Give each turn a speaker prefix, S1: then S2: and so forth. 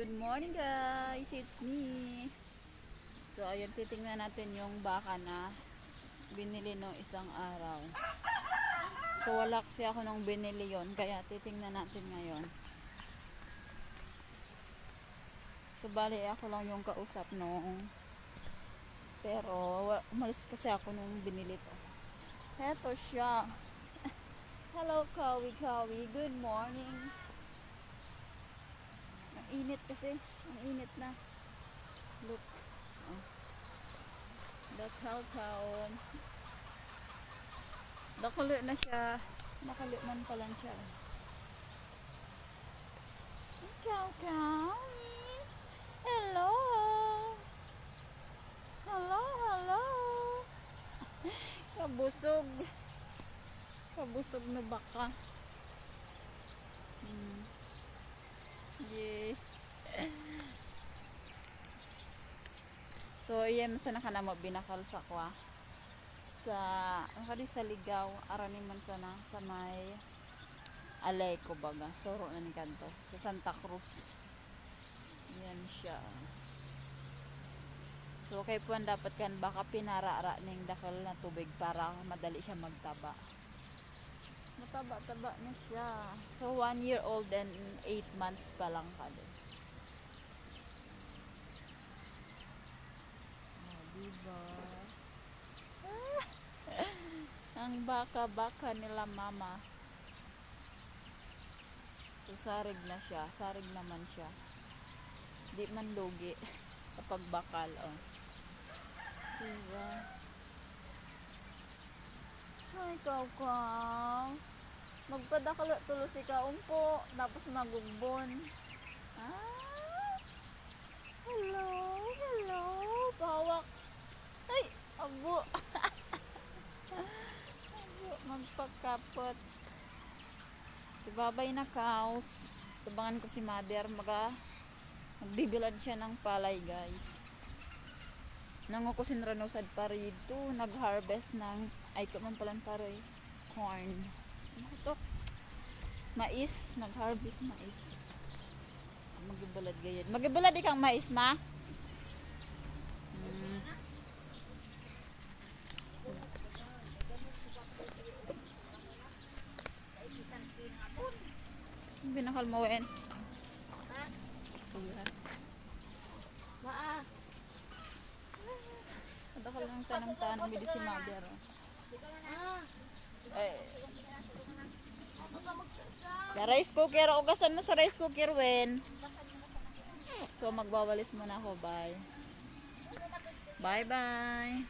S1: Good morning guys, it's me. So ayun, titingnan natin yung baka na binili no isang araw. So wala kasi ako nung binili yon, kaya titingnan natin ngayon. So bali ako lang yung kausap nung, pero umalis kasi ako nung binili to. Heto siya. Hello Kawi Kawi, good morning. Ang init kasi, ang init na. Look. Oh. The cow. Nakalo na siya. Nakalo man pa lang siya. Cow. Hello. Hello. Kabusog. Kabusog na baka. Yeah. So, iyan sa nakanamo binakal sa kwa. Sa, sa ligaw, arani man sana sa may alay ko baga. Soro na ni kanto. Sa Santa Cruz. Yan siya. So, kay puan dapat kan baka pinara-ara ning dakal na tubig para madali siya magtaba. Mataba-taba na siya. So, 1 year old and 8 months pa lang ka din. Oh, diba? Ang baka-baka nila mama. So, sarig na siya. Sarig naman siya. Di man lugi kapag bakal, oh. Diba? Ay, kaw. Magpadakala tulo si kaumpo. Tapos magugbon. Ah! Hello. Pawak. Ay, abo. Abo, magpagkapot. Si babay na cows. Tabangan ko si mother. Magbibilad siya ng palay, guys. Nangukusin rano sad parito. Nag-harvest ng, ay man palan paroy, corn. Ito, mais. Nag-harvest mais. Magibalad gayad. Magibalad ikang mais, ma? Binakal mo wen. Yes.
S2: Maa.
S1: Adakal ng tanong-tanong bidi si mother. Ay. Sa rice cooker, ugasan mo sa rice cooker, wen. So magbawalis muna ako, bye. Bye.